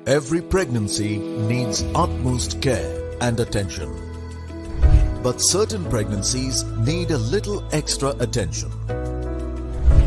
Every pregnancy needs utmost care and attention. But certain pregnancies need a little extra attention.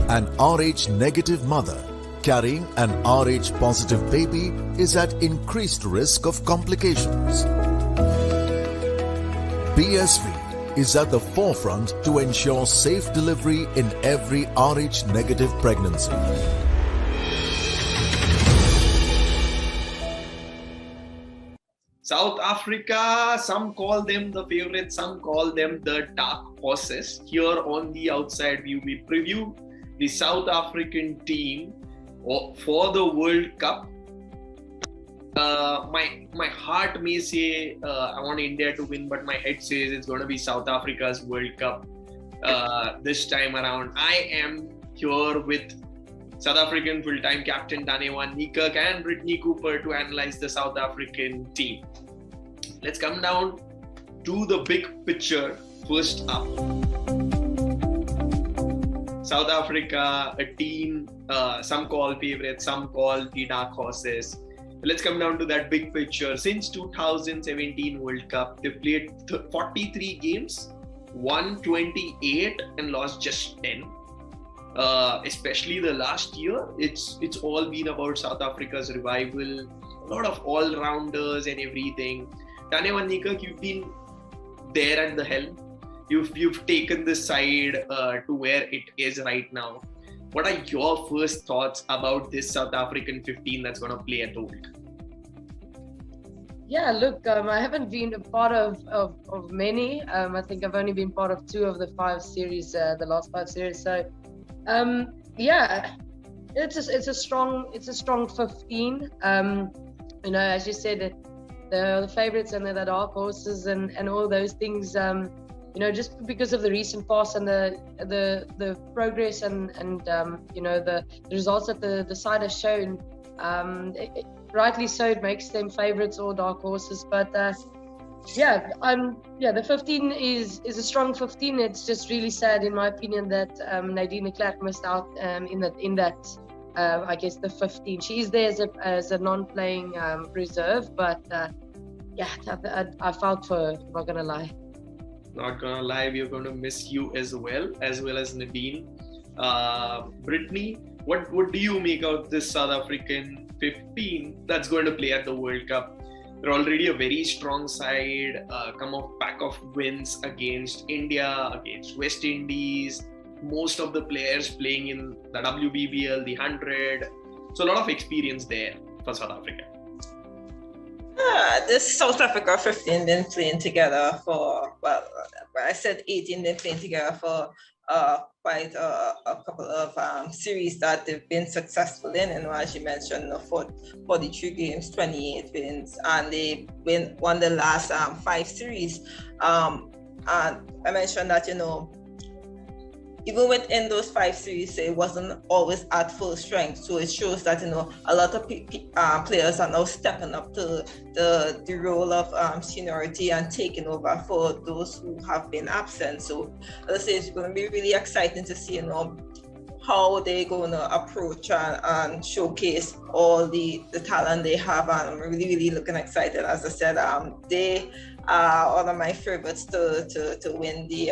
An Rh negative mother carrying an Rh positive baby is at increased risk of complications. BSV is at the forefront to ensure safe delivery in every Rh negative pregnancy. South Africa, some call them the favorites, some call them the dark horses. Here on the outside view, we preview the South African team for the World Cup. My heart may say I want India to win, but my head says it's going to be South Africa's World Cup this time around. I am here with South African full-time captain Dane, Niekerk and Britney Cooper to analyze the South African team. Let's come down to the big picture. First up, South Africa, a team some call favorites, some call the dark horses. Let's come down to that big picture. Since 2017 World Cup, they've played 43 games, won 28 and lost just 10. Especially the last year, it's all been about South Africa's revival, a lot of all-rounders and everything. Dane Niekerk, you've been there at the helm. You've taken the side to where it is right now. What are your first thoughts about this South African 15 that's going to play at the World Cup? Yeah, look, I haven't been a part of many. I think I've only been part of 2 of the 5 series, the last 5 series. So, yeah, it's a strong 15. You know, as you said, the favorites and the dark horses and all those things. You know, just because of the recent past and the progress and you know the results that the side has shown, rightly so, it makes them favorites or dark horses. But yeah, the 15 is a strong 15. It's just really sad, in my opinion, that Niekerk missed out in that. I guess the 15. She is there as a non-playing reserve, but yeah, I felt for her. I'm not gonna lie. Not gonna lie, we're going to miss you as well as Nadine. Britney, what do you make out this South African 15 that's going to play at the World Cup? They're already a very strong side, come off back of wins against India, against West Indies, most of the players playing in the WBBL, the 100. So a lot of experience there for South Africa. This South Africa 15 been playing together for, well, I said 18, been playing together for quite a couple of series that they've been successful in. And as you mentioned, 43 games, 28 wins, and they won the last 5 series. And I mentioned that, you know, even within those 5 series, it wasn't always at full strength. So it shows that, you know, a lot of players are now stepping up to the role of seniority and taking over for those who have been absent. So as I say, it's going to be really exciting to see, you know, how they're going to approach and showcase all the talent they have. And I'm really, really looking excited. As I said, they are one of my favorites to win the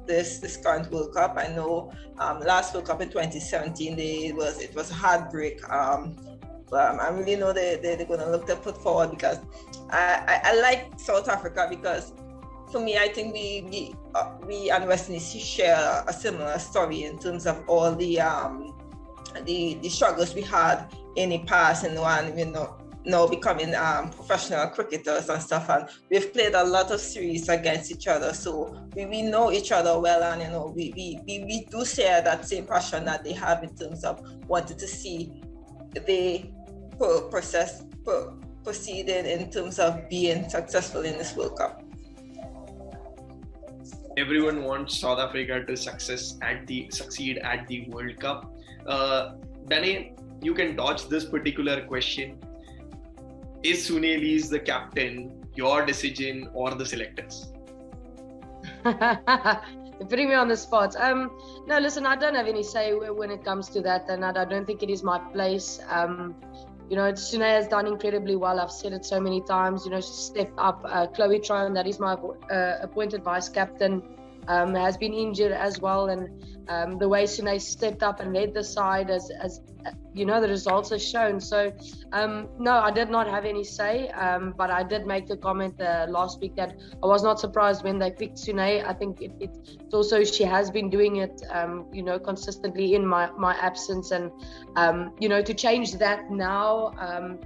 this current World Cup. I know last World Cup in 2017 it was a heartbreak, but I really know they're going to look to put forward, because I like South Africa, because for me, I think we and West Indies share a similar story in terms of all the struggles we had in the past, and you know, now becoming professional cricketers and stuff, and we've played a lot of series against each other, so we know each other well, and you know we do share that same passion that they have in terms of wanting to see the proceeding in terms of being successful in this World Cup. Everyone wants South Africa to succeed at the World Cup. Dane, you can dodge this particular question. Is Sunil the captain your decision or the selectors? You're putting me on the spot. No, listen, I don't have any say when it comes to that, and I don't think it is my place. Sune has done incredibly well. I've said it so many times. She stepped up. Chloe Tryon, that is my appointed vice captain, has been injured as well. And the way Sune stepped up and led the side, as the results are shown. So, no, I did not have any say. But I did make the comment last week that I was not surprised when they picked Sune. I think it's also, she has been doing it, consistently in my absence. And, to change that now,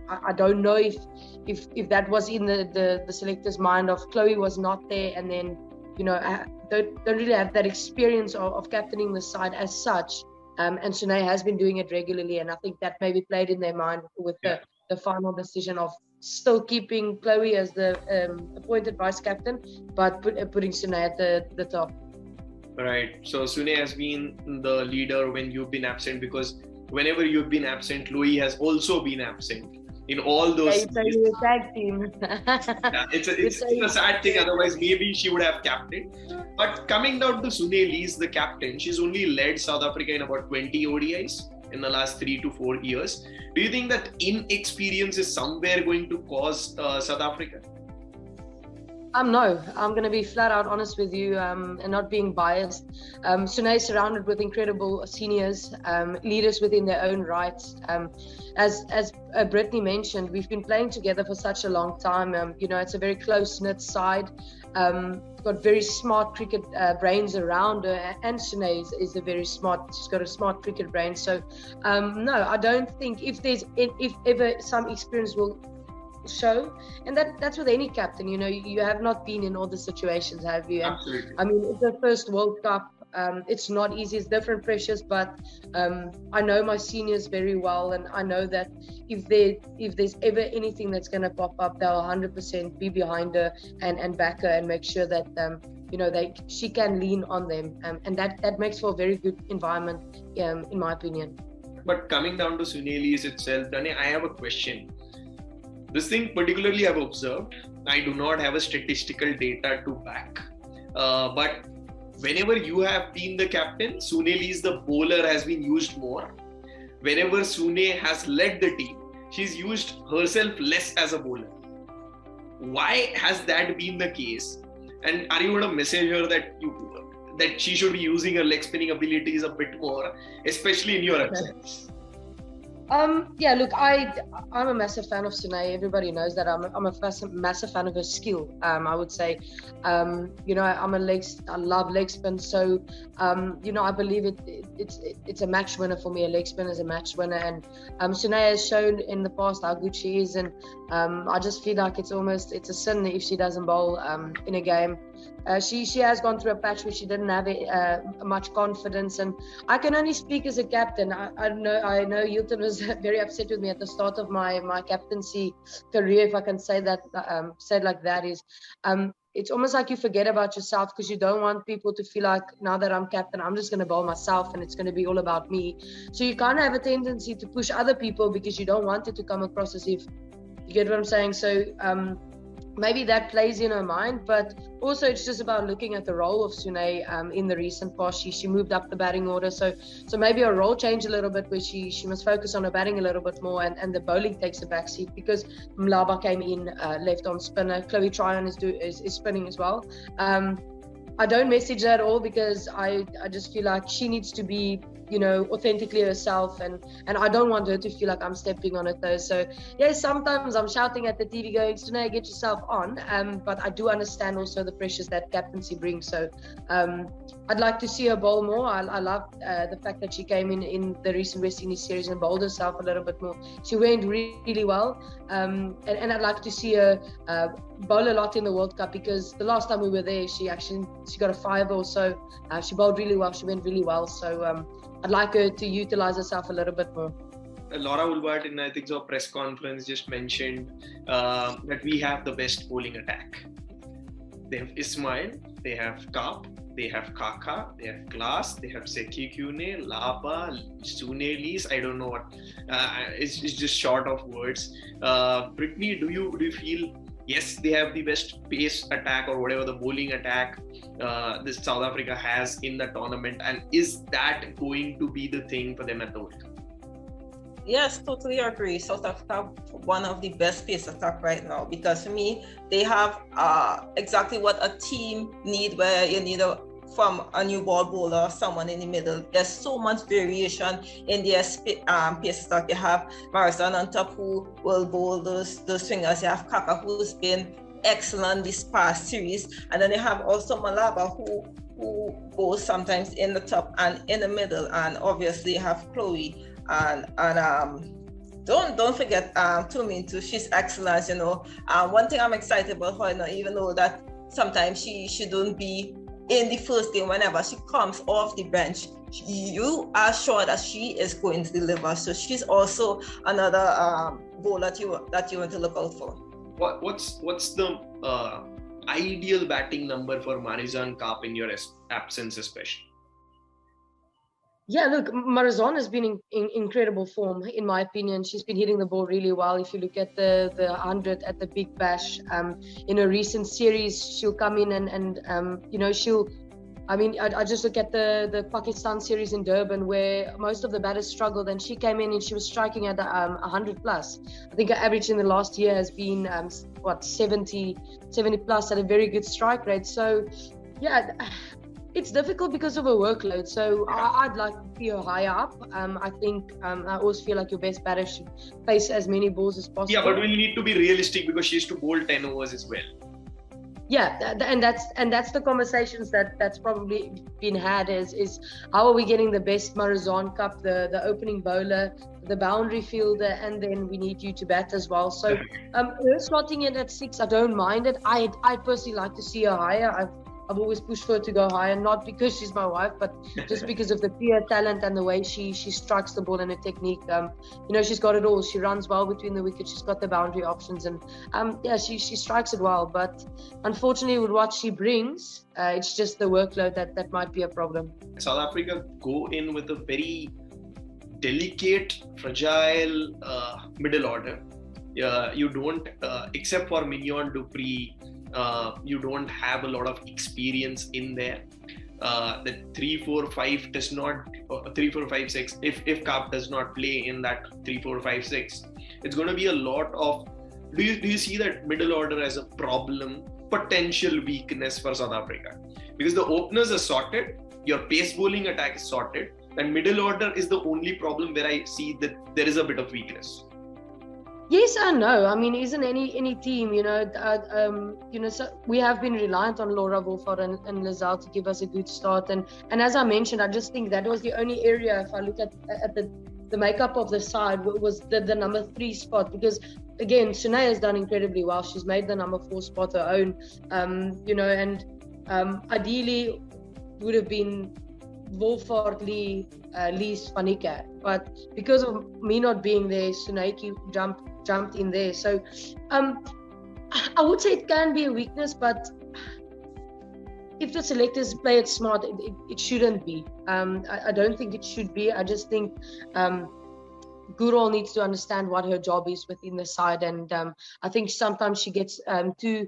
I don't know if that was in the selector's mind of Chloe was not there, and then, don't really have that experience of captaining the side as such. And Sune has been doing it regularly, and I think that maybe played in their mind with the final decision of still keeping Chloe as the appointed vice captain, but putting Sune at the top. Right. So Sune has been the leader when you've been absent, because whenever you've been absent, Chloe has also been absent in all those. Yeah, you tag team. It's a sad thing. Otherwise, maybe she would have captained. But coming down to Sune Lee's the captain, she's only led South Africa in about 20 ODIs in the last 3 to 4 years. Do you think that inexperience is somewhere going to cause South Africa? No, I'm going to be flat out honest with you, and not being biased. Sune is surrounded with incredible seniors, leaders within their own rights. As Britney mentioned, we've been playing together for such a long time. It's a very close-knit side. Got very smart cricket brains around her, and Sune is a very smart. She's got a smart cricket brain. So, no, I don't think if ever some experience will show, and that's with any captain. You have not been in all the situations, have you? And, Absolutely. I mean, it's the first World Cup. It's not easy. It's different pressures, but I know my seniors very well, and I know that if there's ever anything that's going to pop up, they'll 100% be behind her and back her and make sure that she can lean on them, and that makes for a very good environment, in my opinion. But coming down to Sune Lee's itself, Dane, I have a question. This thing particularly I've observed. I do not have a statistical data to back, but whenever you have been the captain, Sune Lee's the bowler has been used more. Whenever Sune has led the team, she's used herself less as a bowler. Why has that been the case? And are you going to message her that she should be using her leg spinning abilities a bit more, especially in your absence? Yeah, look, I'm a massive fan of Sune. Everybody knows that I'm a massive fan of her skill. I would say, I love leg spin. So, I believe it's a match winner for me. A leg spin is a match winner, and Sune has shown in the past how good she is. And I just feel like it's a sin if she doesn't bowl in a game. She has gone through a patch where she didn't have much confidence, and I can only speak as a captain. I know Hilton was very upset with me at the start of my captaincy career, if I can say that. Said like that is, it's almost like you forget about yourself because you don't want people to feel like, now that I'm captain, I'm just going to bowl myself and it's going to be all about me. So you kind of have a tendency to push other people because you don't want it to come across as if, you get what I'm saying? So maybe that plays in her mind, but also it's just about looking at the role of Sune in the recent past. She moved up the batting order, so maybe her role changed a little bit, where she must focus on her batting a little bit more, and the bowling takes a back seat because Mlaba came in left on spinner. Chloe Tryon is spinning as well. I don't message her at all because I just feel like she needs to be, authentically herself, and I don't want her to feel like I'm stepping on her toes. So yes, sometimes I'm shouting at the TV going, Sune, get yourself on, but I do understand also the pressures that captaincy brings. So I'd like to see her bowl more. I love the fact that she came in the recent West Indies series and bowled herself a little bit more. She went really well, and I'd like to see her bowl a lot in the World Cup, because the last time we were there, she got a 5 or so. She bowled really well. She went really well. So I'd like her to utilize herself a little bit more. Laura Woolward in, I think, so press conference just mentioned that we have the best bowling attack. They have Ismail, they have Kap, they have Kaka, they have Glass, they have Sekikune, Laba, Sune Lees. I don't know what. It's just short of words. Britney, do you feel? Yes, they have the best pace attack or whatever the bowling attack this South Africa has in the tournament, and is that going to be the thing for them at the World Cup? Yes, totally agree. South Africa, one of the best pace attack right now, because for me, they have exactly what a team need, where you need from a new ball bowler, someone in the middle. There's so much variation in their pace attack. You have Morrison on top, who will bowl those swingers. You have Kaka, who's been excellent this past series, and then you have also Malaba, who goes sometimes in the top and in the middle, and obviously you have Chloe and don't forget Tumintu. She's excellent, you know. One thing I'm excited about her, you know, even though that sometimes she shouldn't be in the first game, whenever she comes off the bench, you are sure that she is going to deliver. So she's also another goal that you want to look out for. What's the ideal batting number for Marizanne Kapp in your absence, especially? Yeah, look, Marizanne has been in incredible form, in my opinion. She's been hitting the ball really well. If you look at the 100 at the Big Bash, in a recent series, she'll come in and you know, I just look at the Pakistan series in Durban, where most of the batters struggled, and she came in and she was striking at 100 plus. I think her average in the last year has been 70 plus at a very good strike rate. So yeah, it's difficult because of her workload. So I'd like to see her higher up. I think I always feel like your best batter should face as many balls as possible. Yeah, but we need to be realistic, because she used to bowl 10 overs as well. Yeah, and that's the conversations that's probably been had is how are we getting the best Marizanne Kapp, the opening bowler, the boundary fielder, and then we need you to bat as well. So her slotting in at 6, I don't mind it. I personally like to see her higher. I've always pushed for her to go higher, not because she's my wife, but just because of the pure talent and the way she strikes the ball and her technique. You know, she's got it all. She runs well between the wickets. She's got the boundary options, and she strikes it well. But unfortunately, with what she brings, it's just the workload that might be a problem. South Africa go in with a very delicate, fragile middle order. You don't, except for Mignon Dupree, you don't have a lot of experience in there. The 3-4-5 does not 3-4-5-6. If Kapp does not play in that 3-4-5-6, it's going to be a lot of. Do you see that middle order as a problem, potential weakness for South Africa? Because the openers are sorted, your pace bowling attack is sorted, and middle order is the only problem where I see that there is a bit of weakness. Yes and no. I mean, isn't any team, you know, so we have been reliant on Laura Wolford and Lizelle to give us a good start. And as I mentioned, I just think that was the only area, if I look at the makeup of the side, was the number 3 spot. Because again, Sunay has done incredibly well. She's made the number 4 spot her own, you know, and ideally would have been Wolford, Lee, Van Niekerk. But because of me not being there, Sunay jumped in there. So I would say it can be a weakness, but if the selectors play it smart, it shouldn't be. I don't think it should be. I just think Gurul needs to understand what her job is within the side, and I think sometimes she gets too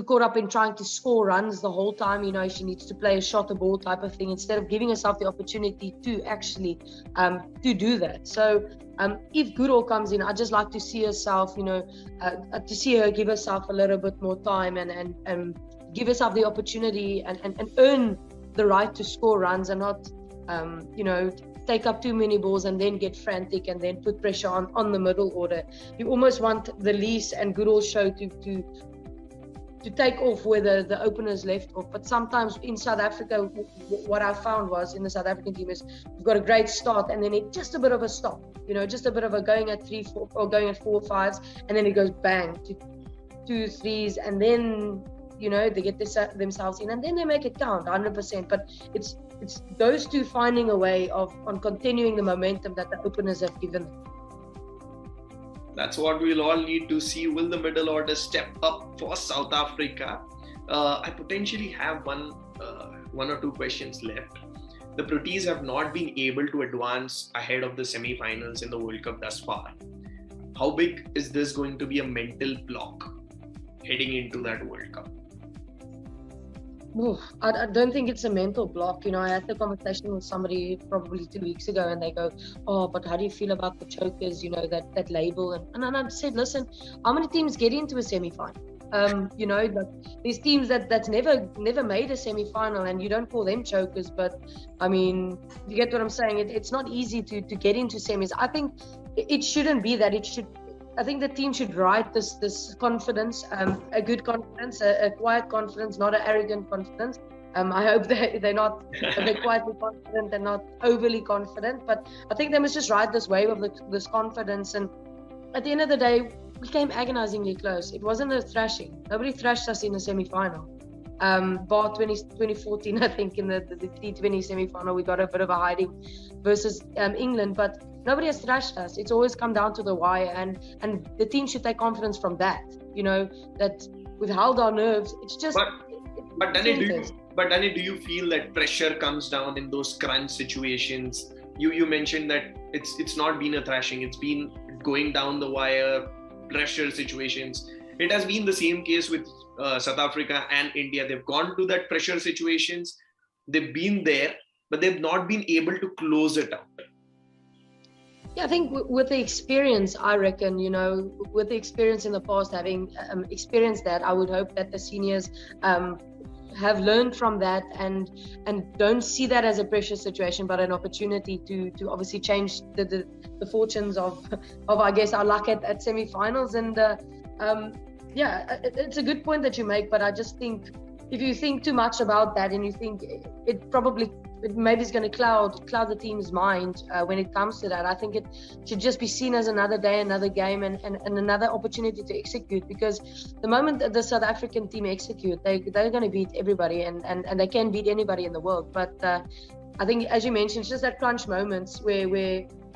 caught up in trying to score runs the whole time. You know, she needs to play a shot the ball type of thing, instead of giving herself the opportunity to actually to do that. So if Gurul comes in, I just like to see herself, you know, to see her give herself a little bit more time and give herself the opportunity and earn the right to score runs, and not you know, take up too many balls and then get frantic and then put pressure on the middle order. You almost want the Lees and Gurul show to take off where the openers left off. But sometimes in South Africa, what I found was in the South African team is we've got a great start and then just a bit of a stop, you know, just a bit of a going at 3-4 or going at 4-5s, and then it goes bang to 2-3s, and then, you know, they get themselves in and then they make it count 100%. But it's those two finding a way on continuing the momentum that the openers have given them. That's what we'll all need to see. Will the middle order step up for South Africa? I potentially have one or two questions left. The Proteas have not been able to advance ahead of the semi-finals in the World Cup thus far. How big is this going to be a mental block heading into that World Cup? I don't think it's a mental block. I had the conversation with somebody probably 2 weeks ago, and they go, "Oh, but how do you feel about the chokers? That label." And I said, "Listen, how many teams get into a semi-final? These teams that's never made a semi-final, and you don't call them chokers. But I mean, you get what I'm saying. It's not easy to get into semis. I think it shouldn't be that. I think the team should ride this confidence, a good confidence, a quiet confidence, not an arrogant confidence. I hope they're quietly confident and not overly confident. But I think they must just ride this wave of this confidence. And at the end of the day, we came agonizingly close. It wasn't a thrashing. Nobody thrashed us in the semi-final. Bar 2014, I think, in the T20 semi-final, we got a bit of a hiding versus England, but nobody has thrashed us. It's always come down to the wire, and the team should take confidence from that. That we've held our nerves. It's just. But Dane, do you feel that pressure comes down in those crunch situations? You mentioned that it's not been a thrashing. It's been going down the wire, pressure situations. It has been the same case with South Africa and India. They've gone to that pressure situations. They've been there, but they've not been able to close it out. Yeah, I think with the experience, I reckon, with the experience in the past, having experienced that, I would hope that the seniors have learned from that and don't see that as a pressure situation, but an opportunity to obviously change the fortunes of I guess our luck at semi-finals. And it's a good point that you make, but I just think if you think too much about that and you think it maybe is going to cloud the team's mind when it comes to that, I think it should just be seen as another day, another game, and another opportunity to execute. Because the moment that the South African team execute, they're going to beat everybody, and they can beat anybody in the world. But I think, as you mentioned, it's just that crunch moments where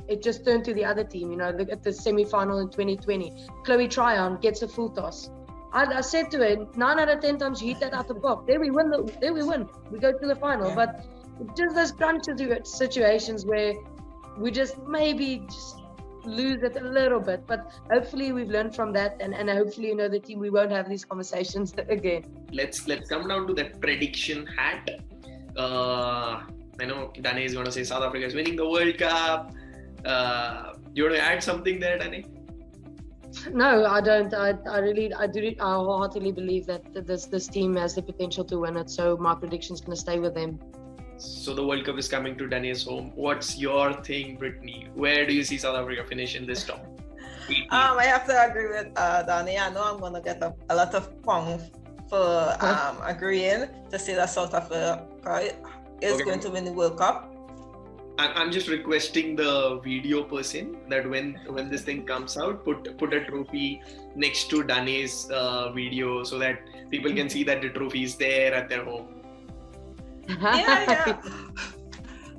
it just turned to the other team. Look at the semi-final in 2020. Chloe Tryon gets a full toss. I said to her, 9 out of 10 times you hit that out the box. There we win. We go to the final. Yeah. But just those crunch situations where we just lose it a little bit. But hopefully we've learned from that, and hopefully the team, we won't have these conversations again. Let's come down to that prediction hat. I know Dane is going to say South Africa is winning the World Cup. You want to add something there, Dane? No, I don't. I wholeheartedly believe that this team has the potential to win it. So my prediction is going to stay with them. So the World Cup is coming to Dane's home. What's your thing, Britney? Where do you see South Africa finish in this top? I have to agree with Dane. I know I'm going to get a lot of points for agreeing to say that South Africa is going to win the World Cup. I'm just requesting the video person that when this thing comes out, put a trophy next to Dane's video so that people can see that the trophy is there at their home. Yeah.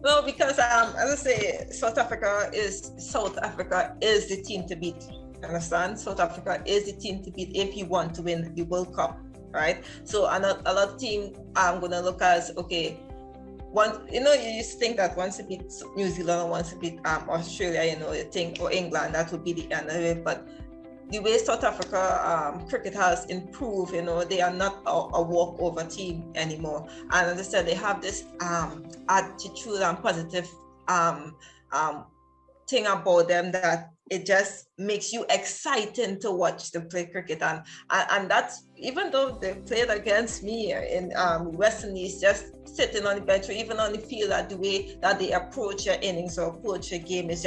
No, because as I say, South Africa is the team to beat. Understand? South Africa is the team to beat if you want to win the World Cup, right? So a lot of team I'm gonna look as okay. You used to think that once you beat New Zealand or once you beat Australia, you think, or England, that would be the end of it. But the way South Africa cricket has improved, they are not a walkover team anymore. And as I said, they have this attitude and positive thing about them that it just makes you exciting to watch them play cricket. And that's, even though they played against me in West Indies, just sitting on the bench or even on the field, that the way that they approach your innings or approach your game is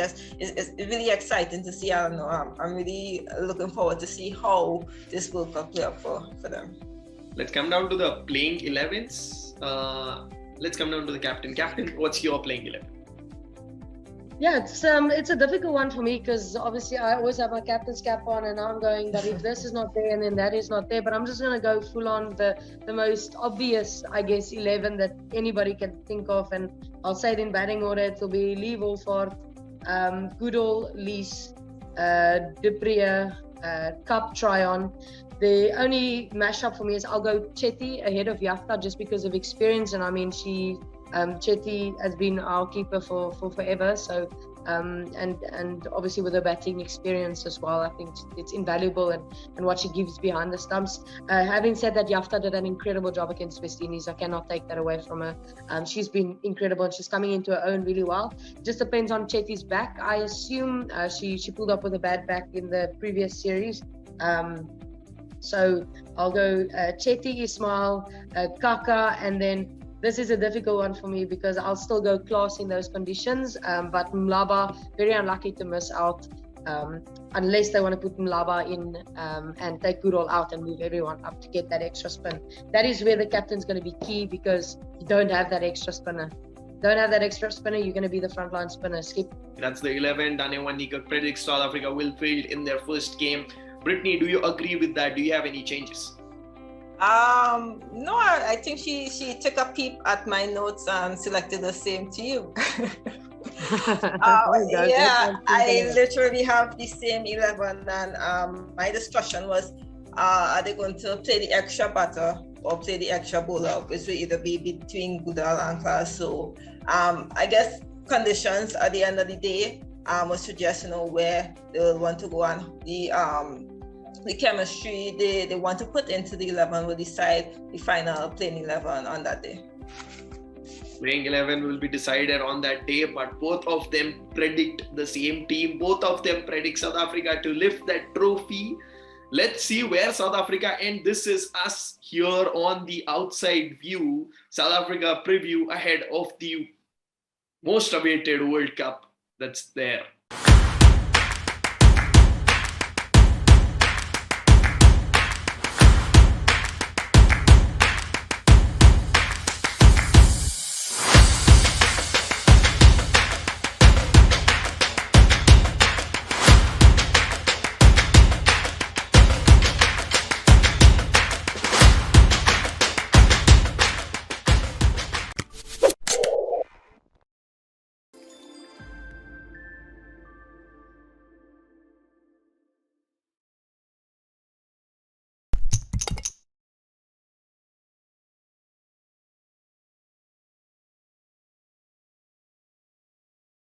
really exciting to see. I don't know, I'm really looking forward to see how this World Cup play out for them. Let's come down to the playing 11s. Let's come down to the captain. Captain, what's your playing 11? Yeah, it's a difficult one for me because obviously I always have my captain's cap on, and I'm going that if this is not there and then that is not there, but I'm just going to go full on the most obvious, I guess, 11 that anybody can think of, and I'll say it in batting order. It'll be Lee Wolford, Goodall, Lees, Duprier, Cup, Tryon. The only mashup for me is I'll go Chetty ahead of Yafta just because of experience, and I mean Chetty has been our keeper for forever, so and obviously with her batting experience as well, I think it's invaluable, and what she gives behind the stumps. Having said that, Jafta did an incredible job against West Indies. I cannot take that away from her. She's been incredible, and she's coming into her own really well. Just depends on Chetty's back. I assume she pulled up with a bad back in the previous series. So I'll go Chetty, Ismail, Kaka, and then this is a difficult one for me because I'll still go Klaas in those conditions. But Mlaba, very unlucky to miss out, unless they want to put Mlaba in and take Goodall out and move everyone up to get that extra spin. That is where the captain's going to be key, because you don't have that extra spinner. Don't have that extra spinner, you're going to be the frontline spinner. Skip. That's the 11. Dane Niekerk predicts South Africa will field in their first game. Britney, do you agree with that? Do you have any changes? No, I think she took a peep at my notes and selected the same team. Yeah, I literally have the same 11, and my discussion was, are they going to play the extra batter or play the extra bowler, which will either be between Goodall and Klaas. So I guess conditions at the end of the day will suggest, where they will want to go, and the chemistry they want to put into the 11 will decide the final playing 11 on that day. Playing 11 will be decided on that day, but both of them predict the same team. Both of them predict South Africa to lift that trophy. Let's see where South Africa end. This is us here on the outside view. South Africa preview ahead of the most awaited World Cup that's there.